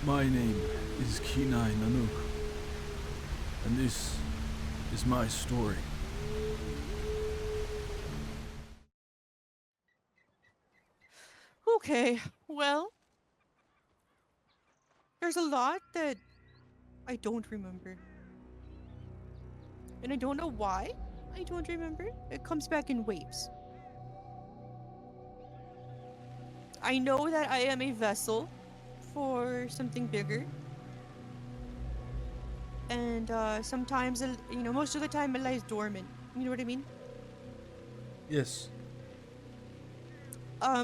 My name is Kenai, and this is my story. Okay, well, there's a lot that I don't remember. And I don't know why I don't remember. It comes back in waves. I know that I am a vessel for something bigger. And sometimes, most of the time it lies dormant. You know what I mean? Yes.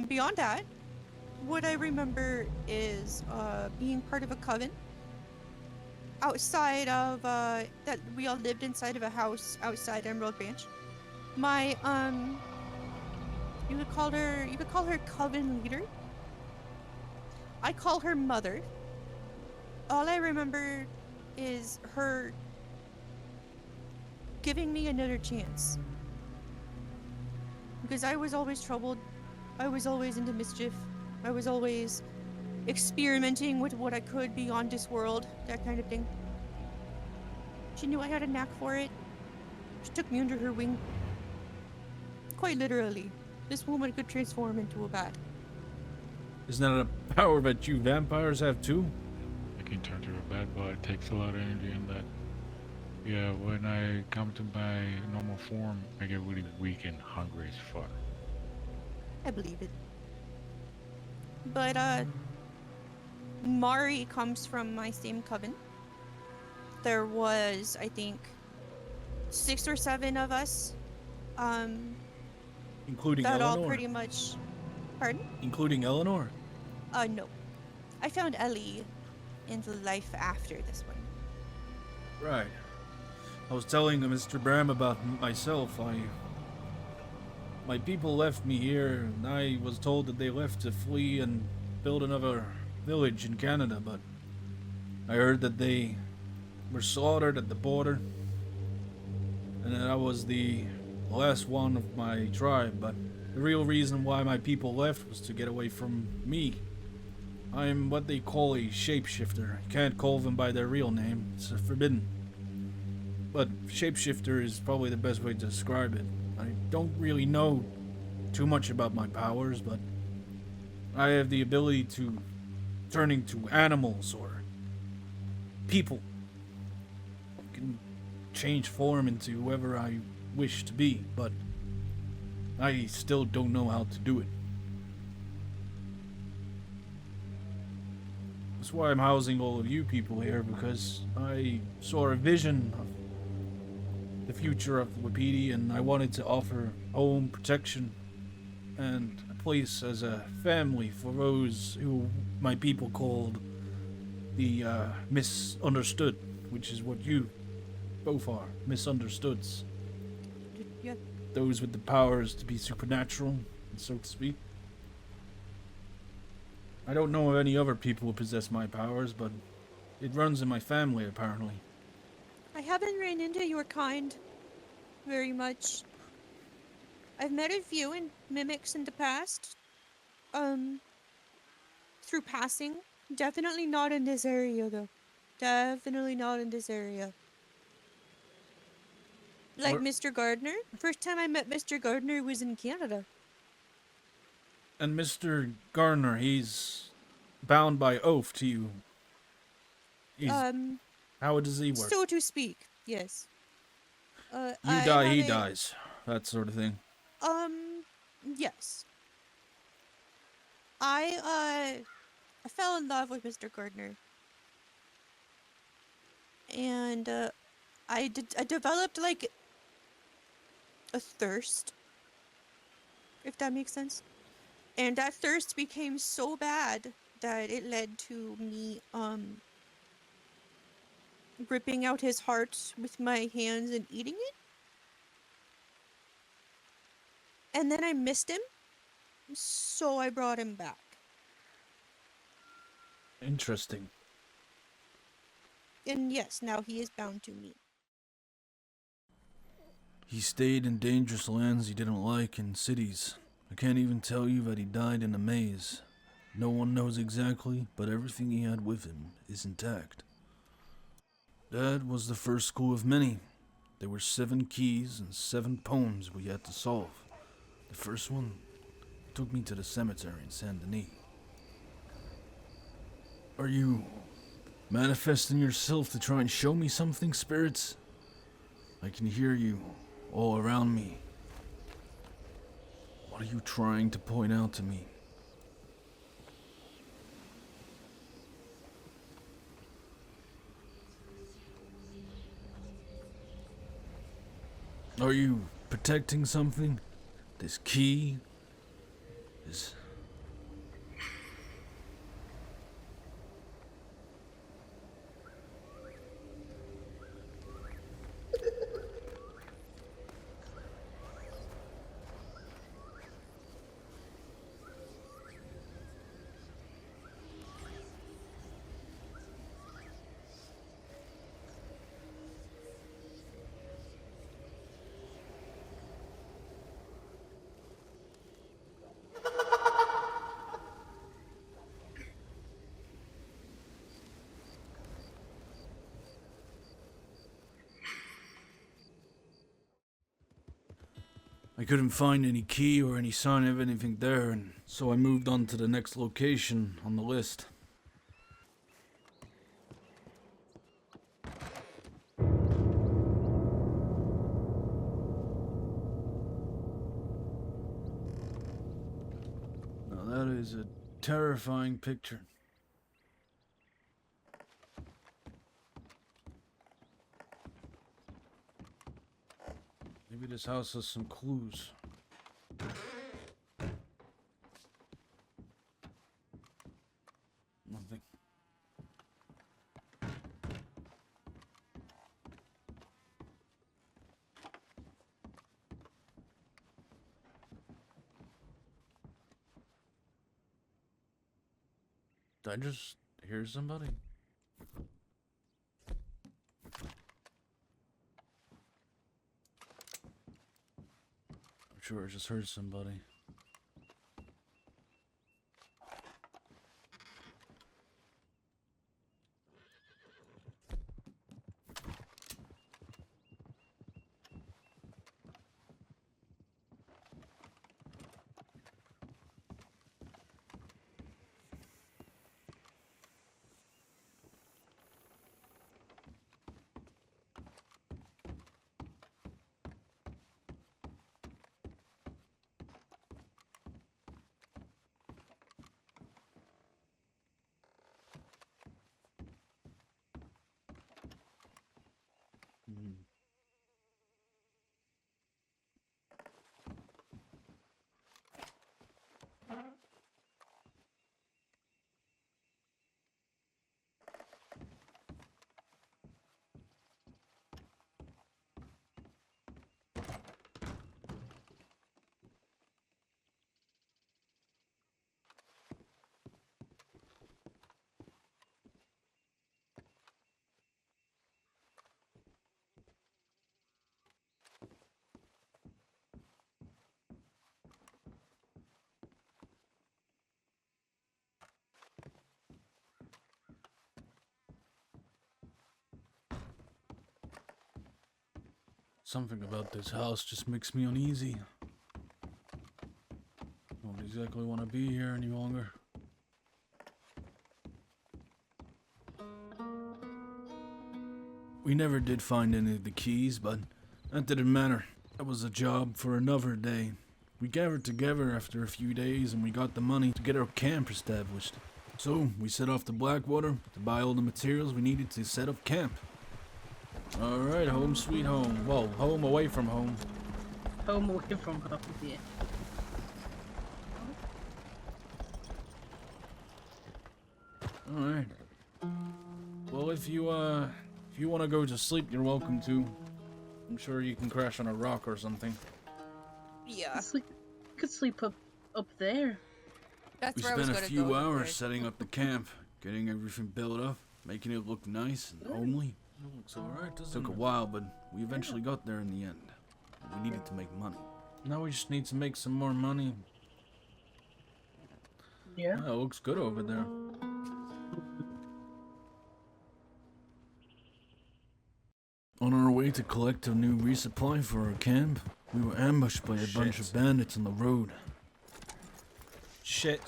Beyond that, what I remember is being part of a coven outside of that we all lived inside of a house outside Emerald Branch. My you could call her coven leader. I call her mother. All I remember is her giving me another chance. Because I was always troubled. I was always into mischief. I was always experimenting with what I could beyond this world, that kind of thing. She knew I had a knack for it. She took me under her wing. Quite literally. This woman could transform into a bat. Isn't that a power that you vampires have too? I can turn to a bad boy. It takes a lot of energy in that. Yeah, when I come to my normal form, I get really weak and hungry as fuck. I believe it. But Mari comes from my same coven. There was, I think, 6 or 7 of us. Including That all Eleanor? pretty much. Pardon? Including Eleanor? No. I found Ellie in the life after this one. Right. I was telling Mr. Bram about myself. My people left me here, and I was told that they left to flee and build another village in Canada, but I heard that they were slaughtered at the border, and that I was the last one of my tribe, but the real reason why my people left was to get away from me. I'm what they call a shapeshifter. I can't call them by their real name, it's forbidden. But shapeshifter is probably the best way to describe it. I don't really know too much about my powers, but I have the ability to turn into animals or people. I can change form into whoever I wish to be, but I still don't know how to do it. That's why I'm housing all of you people here, because I saw a vision of the future of Wapiti, and I wanted to offer home, protection, and a place as a family for those who my people called the misunderstood, which is what you both are, misunderstoods. Yeah. Those with the powers to be supernatural, so to speak. I don't know of any other people who possess my powers, but it runs in my family, apparently. I haven't ran into your kind very much. I've met a few mimics in the past. Through passing. Definitely not in this area, though. Definitely not in this area. Like Or, Mr. Gardner. First time I met Mr. Gardner was in Canada. and Mr. Garner, he's bound by oath to you. He's how does he work? So to speak, yes. You I die, have he a, dies. That sort of thing. yes. I fell in love with Mr. Gardner. And, I developed, like, a thirst. If that makes sense. And that thirst became so bad that it led to me, ripping out his heart with my hands and eating it. And then I missed him, so I brought him back. Interesting. And yes, now he is bound to me. He stayed in dangerous lands he didn't like in cities. I can't even tell you that he died in a maze. No one knows exactly, but everything he had with him is intact. That was the first clue of many. There were 7 keys and 7 poems we had to solve. The first one took me to the cemetery in Saint Denis. Are you manifesting yourself to try and show me something, spirits? I can hear you all around me. What are you trying to point out to me? Are you protecting something? This key is... I couldn't find any key or any sign of anything there, and so I moved on to the next location on the list. Now that is a terrifying picture. Maybe this house has some clues. Nothing. Did I just hear somebody? Sure, I just heard somebody. Something about this house just makes me uneasy. Don't exactly want to be here any longer. We never did find any of the keys, but that didn't matter. That was a job for another day. We gathered together after a few days and we got the money to get our camp established. So we set off to Blackwater to buy all the materials we needed to set up camp. Alright, home sweet home. Well, home away from home. Home away from home, yeah. Alright. Well, if you want to go to sleep, you're welcome to. I'm sure you can crash on a rock or something. Yeah. Could sleep up there. That's We where I was spent a gonna few go hours first. setting up the camp, getting everything built up, making it look nice and homely. It looks alright, doesn't Took a it? while, but we eventually got there in the end. We needed to make money. Now we just need to make some more money. Yeah. Oh, it looks good over there. On our way to collect a new resupply for our camp, we were ambushed by a bunch of bandits on the road. Shit.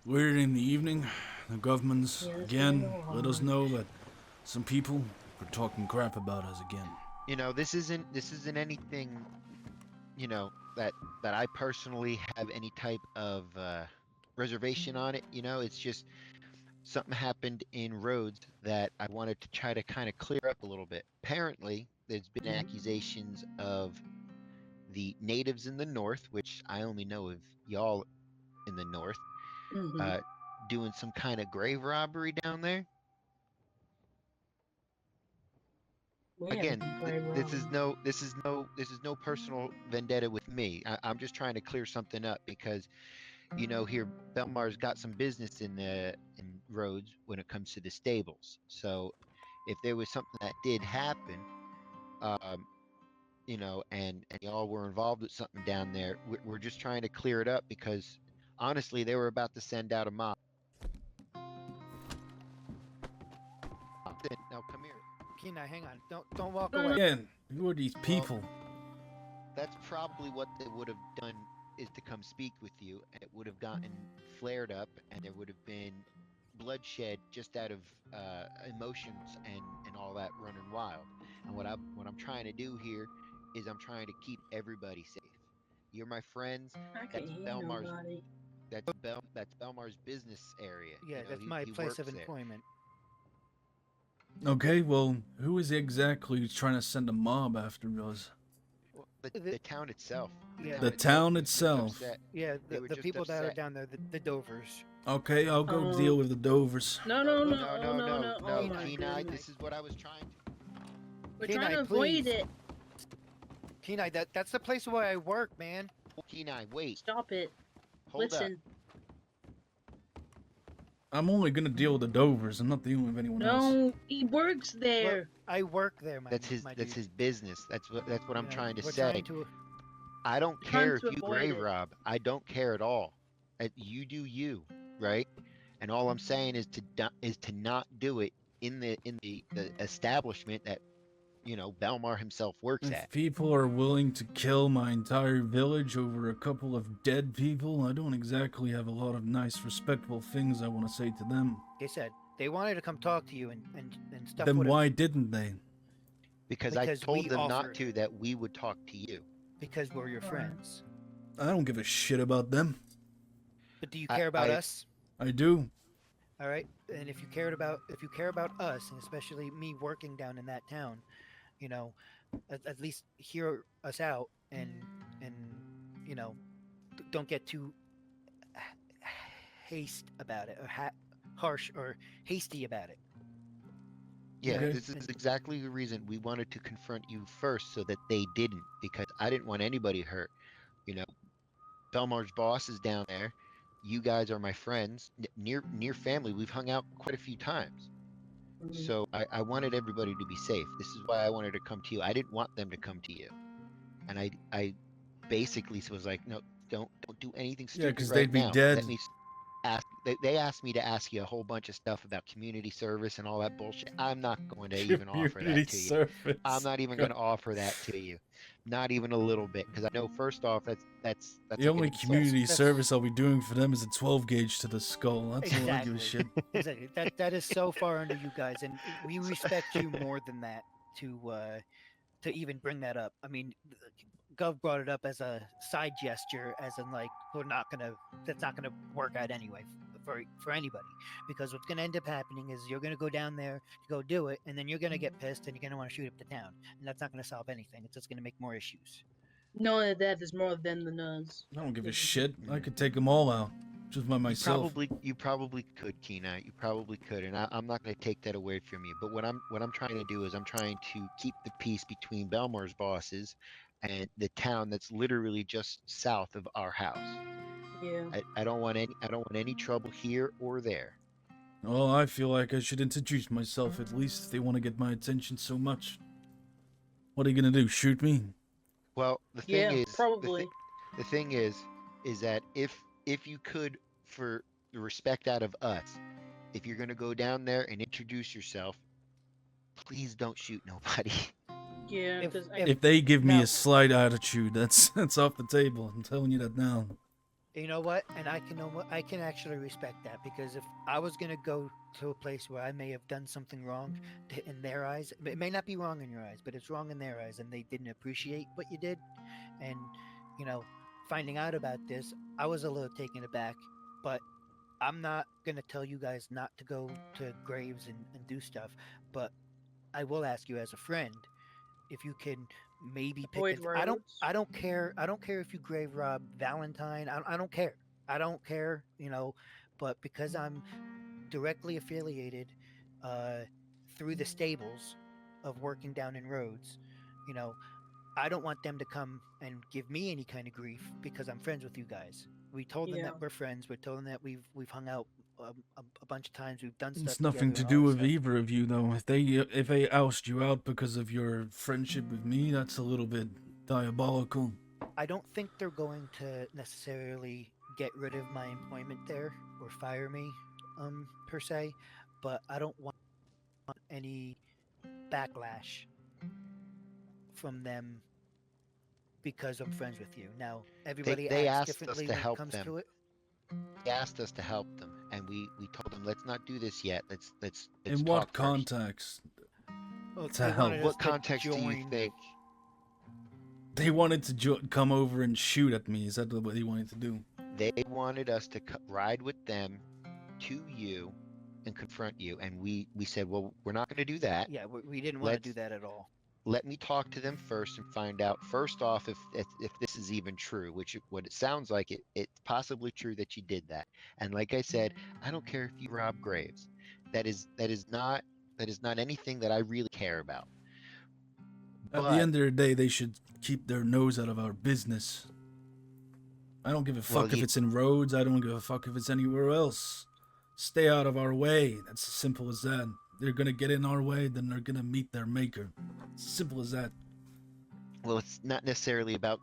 Later in the evening, the governments Yeah, again it's let us know that some people were talking crap about us again. You know, this isn't anything, you know, that I personally have any type of reservation on it. You know, it's just something happened in Rhodes that I wanted to try to kind of clear up a little bit. Apparently, there's been accusations of the natives in the north, which I only know of y'all in the north, Mm-hmm. doing some kind of grave robbery down there. Again, this is no personal vendetta with me. I'm just trying to clear something up because, you know, here Belmar's got some business in Rhodes when it comes to the stables. So if there was something that did happen, um, you know, and y'all were involved with something down there, we're just trying to clear it up because honestly, they were about to send out a mob. Now come here. Kenai, hang on. Don't walk No, away. Again, who are these people? That's probably what they would have done is to come speak with you. And it would have gotten flared up, and there would have been bloodshed just out of emotions and all that running wild. And what I'm trying to do here is I'm trying to keep everybody safe. You're my friends. I can't That's hear Belmar's. nobody. That's Belmar's business area. Yeah, You know, that's he, my he place works of there. employment. Okay, well, who is exactly trying to send a mob after us? Well, the town itself. Yeah. The town was just itself. upset. Yeah, They the were just people that are upset. down there, the Dovers. Okay, I'll go deal with the Dovers. No. Oh my Kenai, goodness. this is what I was trying to. We're Kenai, trying to please. avoid it. Kenai, that's the place where I work, man. Kenai, wait. Stop it. Hold Listen. up. I'm only gonna deal with the Dovers. I'm not dealing with anyone else. No, he works there. Well, I work there, my That's his. my That's dude. his business. That's what I'm You know, trying to we're say. trying to- I don't Trying care if to you avoid grave it. rob. I don't care at all. You do you, right? And all I'm saying is to not do it in the establishment that, you know, Belmar himself works If at. people are willing to kill my entire village over a couple of dead people, I don't exactly have a lot of nice, respectable things I want to say to them. Like I said, they wanted to come talk to you and stuff. Then would've- why didn't they? Because Because I told we them not offered. to, that we would talk to you. Because we're your friends. I don't give a shit about them. But do you care about I- us? I do. All right, and if you care about us, and especially me working down in that town, you know, at least hear us out and you know, don't get too harsh or hasty about it. Yeah, Okay. this is exactly the reason we wanted to confront you first so that they didn't, because I didn't want anybody hurt. You know, Belmar's boss is down there. You guys are my friends, near family. We've hung out quite a few times. So I wanted everybody to be safe. This is why I wanted to come to you. I didn't want them to come to you. And I basically was like, no, don't do anything Yeah, stupid 'cause right they'd be now. dead. Let me ask. They asked me to ask you a whole bunch of stuff about community service and all that bullshit. I'm not going to even offer that to you. Service. I'm not even going to offer that to you. Not even a little bit, because I know first off that's The like only an insult. community That's- service I'll be doing for them is a 12 gauge to the skull. That's all I give a shit. Exactly. That is so far under you guys, and we respect you more than that to even bring that up. I mean, Gov brought it up as a side gesture, as in like that's not gonna work out anyway for anybody, because what's gonna end up happening is you're gonna go down there to go do it, and then you're gonna get pissed and you're gonna want to shoot up the town, and that's not gonna solve anything. It's just gonna make more issues. Knowing that death is more than the nuns. I don't give a shit. I could take them all out, just by myself. You probably could, Kenai. You probably could, and I'm not going to take that away from you. But what I'm trying to do is I'm trying to keep the peace between Belmore's bosses and the town that's literally just south of our house. Yeah. I don't want any trouble here or there. Well, I feel like I should introduce myself at least if they want to get my attention so much. What are you gonna do? Shoot me? Well, the thing is, probably. the thing is that if you could, for the respect out of us, if you're gonna go down there and introduce yourself, please don't shoot nobody. Yeah, If- because If they give me Now- a slight attitude, that's off the table. I'm telling you that now. You know what? And I can actually respect that, because if I was gonna go to a place where I may have done something wrong in their eyes, it may not be wrong in your eyes, but it's wrong in their eyes, and they didn't appreciate what you did, and finding out about this, I was a little taken aback. But I'm not gonna tell you guys not to go to graves and do stuff, but I will ask you as a friend if you can maybe Avoid pick I roads. don't care if you grave rob Valentine. I don't care. I don't care, but because I'm directly affiliated through the stables of working down in roads, I don't want them to come and give me any kind of grief because I'm friends with you guys. We told them Yeah. that we're friends. We told them that we've hung out a bunch of times. We've done stuff. It's nothing to together and do all with this stuff. either of you, though. If they oust you out because of your friendship with me, that's a little bit diabolical. I don't think they're going to necessarily get rid of my employment there or fire me, per se, but I don't want any backlash from them because I'm friends with you. Now, everybody they acts asked us differently to when it help comes them. to it. They asked us to help them, and we told them let's not do this yet. Let's In talk what first. context? Well, To they help. wanted us What to context do you join- think? They wanted to come over and shoot at me. Is that what they wanted to do? They wanted us to ride with them to you and confront you, and we said, well, we're not going to do that. Yeah, we didn't want to do Let's- that at all. Let me talk to them first and find out first off if this is even true, which what it sounds like it's possibly true that you did that. And like I said, I don't care if you rob graves. That is not anything that I really care about. At But the end of the day, they should keep their nose out of our business. I don't give a Well, fuck if you- it's in roads. I don't give a fuck if it's anywhere else. Stay out of our way. That's as simple as that. They're gonna get in our way, then they're gonna meet their maker. Simple as that. well, it's not necessarily about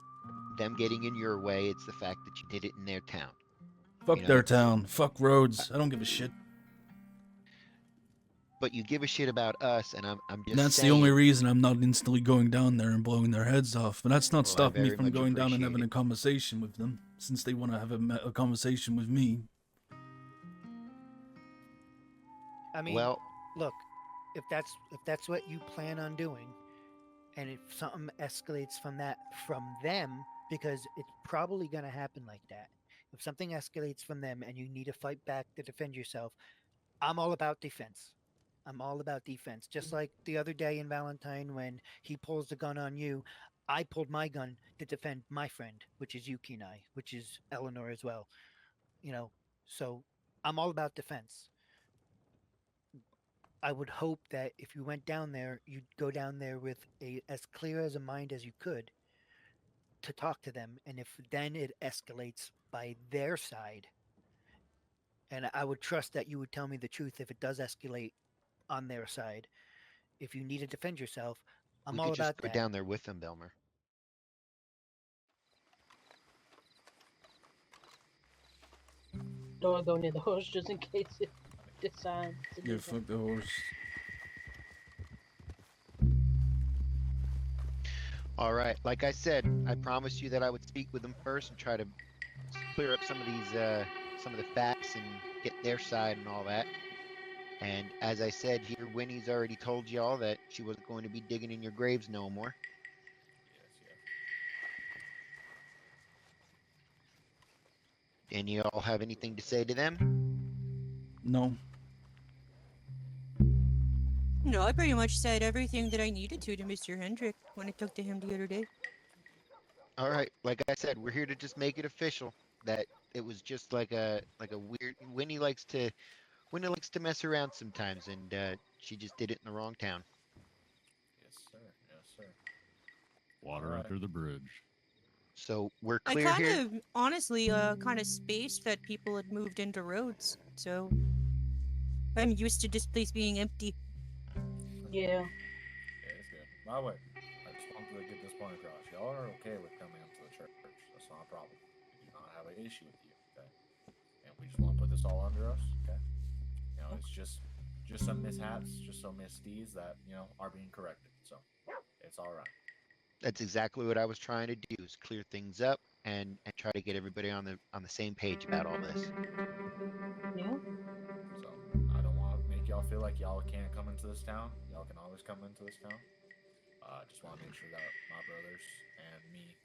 them getting in your way. It's the fact that you did it in their town. Fuck know, their it's- town. Fuck roads. I don't give a shit. But you give a shit about us, and I'm just And that's saying, the only reason I'm not instantly going down there and blowing their heads off. But that's not Well, I stopping me very from much going down and appreciate having a it. conversation with them, since they want to have a conversation with me. I mean, well, look, if that's what you plan on doing, and if something escalates from them, because it's probably going to happen like that. If something escalates from them and you need to fight back to defend yourself, I'm all about defense. I'm all about defense. Just like the other day in Valentine when he pulls the gun on you, I pulled my gun to defend my friend, which is you, Kenai, which is Eleanor as well. So I'm all about defense. I would hope that if you went down there, you'd go down there with as clear as a mind as you could to talk to them. And if then it escalates by their side, and I would trust that you would tell me the truth if it does escalate on their side. If you need to defend yourself, I'm we all could just about go that. down there with them, Belmer. Don't want to go near the horse just in case it decides. to do Yeah, something. fuck the horse. All right, like I said, I promised you that I would speak with them first and try to clear up some of the facts and get their side and all that. And as I said here, Winnie's already told y'all that she wasn't going to be digging in your graves no more. And you all have anything to say to them? No. No, I pretty much said everything that I needed to Mr. Hendrick when I talked to him the other day. All right, like I said, we're here to just make it official that it was just like a weird. Winnie likes to mess around sometimes, and she just did it in the wrong town. Yes, sir. Yes, sir. Water Alright. under the bridge. So we're I clear kind here. of, honestly, kind of spaced that people had moved into roads, so I'm used to this place being empty. Yeah. Yeah, it's good. By the way, I just wanted to get this point across. Y'all are okay with coming into the church. That's not a problem. We do not have an issue with you, okay? And we just want to put this all under us, okay? You know, it's just some mishaps, just some misdeeds that, you know, are being corrected. So, it's all right. That's exactly what I was trying to do: is clear things up and try to get everybody on the same page about all this. Yeah. So, I don't want to make y'all feel like y'all can't come into this town. Y'all can always come into this town. I just want to make sure that my brothers and me,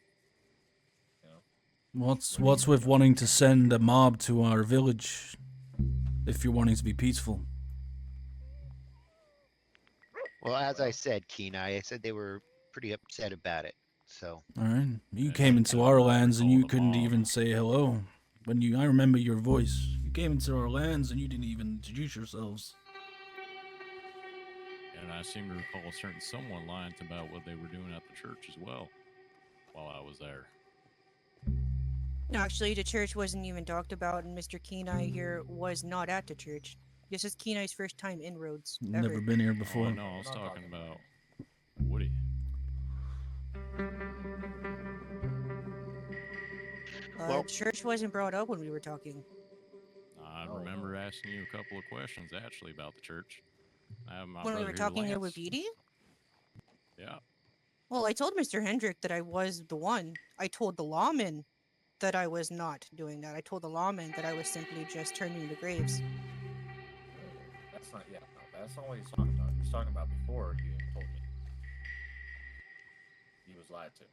you know, What's with wanting to send a mob to our village if you're wanting to be peaceful? Well, as I said, Kenai, I said they were pretty upset about it. So All right, you Yeah, came you into could our really lands and call you it a couldn't mob. even say hello. I remember your voice. You came into our lands and you didn't even introduce yourselves. And I seem to recall a certain someone lying about what they were doing at the church as well while I was there. Actually, the church wasn't even talked about, and Mr. Kenai here was not at the church. This is Kenai's first time in roads, ever. Never been here Oh, before. no, I was We're not talking talking about Woody. Well- Church wasn't brought up when we were talking. I No, remember no. asking you a couple of questions actually about the church. I have my When we brother were here, talking Lance. with Beatty? Yeah. Well, I told Mr. Hendrick that I was the one. I told the lawman that I was not doing that. I told the lawman that I was simply just turning the graves. That's not, yeah, no, that's not what he's talking about. He's talking about before he even told me. He was lied to.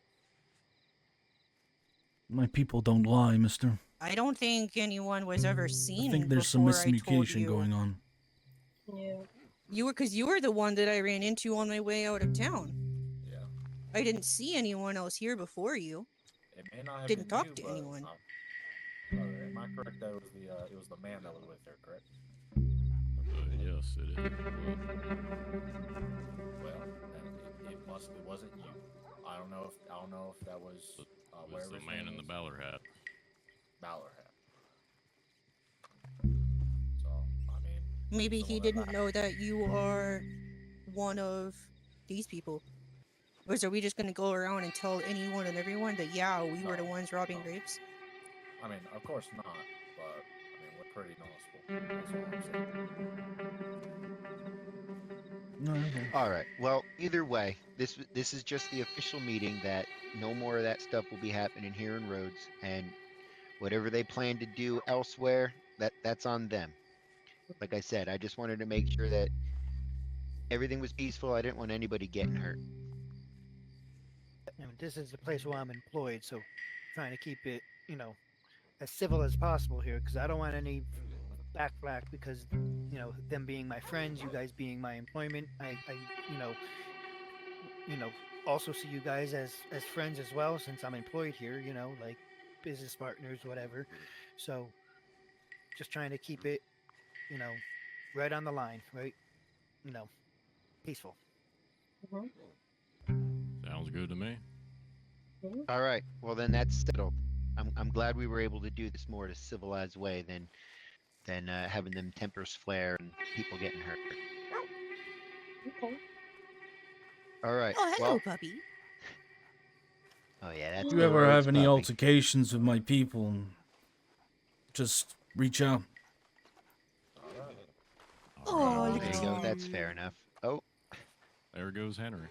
My people don't lie, mister. I don't think anyone was ever I seen think there's some before I told miscommunication you. going on. Yeah. Because you were the one that I ran into on my way out of town. Yeah. I didn't see anyone else here before you. It may not have Didn't been talk you, to but anyone. am I correct that it was the man that was with her, correct? Yes, it is. Well, then it wasn't you. I don't know if that was It was wherever the his man name in the is. Ballard hat. Ballard hat. So I mean, Maybe he's the he one that didn't know that you are one of these people. Or are we just gonna go around and tell anyone and everyone that, yeah, we were the No, ones robbing no. graves? I mean, of course not, but I mean, we're pretty noticeable. That's all I'm saying. No, okay. All right. Well, either way, this is just the official meeting that no more of that stuff will be happening here in Rhodes, and whatever they plan to do elsewhere, that's on them. Like I said, I just wanted to make sure that everything was peaceful. I didn't want anybody getting hurt. I mean, this is the place where I'm employed, so trying to keep it, as civil as possible here, because I don't want any backflack because, them being my friends, you guys being my employment. I you know, you know, also see you guys as friends as well, since I'm employed here. Like business partners, whatever. So just trying to keep it, you know, right on the line, right? Peaceful. Sounds good to me. All right. Well, then that's settled. I'm glad we were able to do this more in a civilized way than having them tempers flare and people getting hurt. Okay. All right. Oh, hello, Well, puppy. oh yeah, that's If the you ever Rhodes have any puppy. altercations with my people, just reach out. All right. Oh, Alright, look There at you go. you. That's fair enough. Oh, There goes Henry.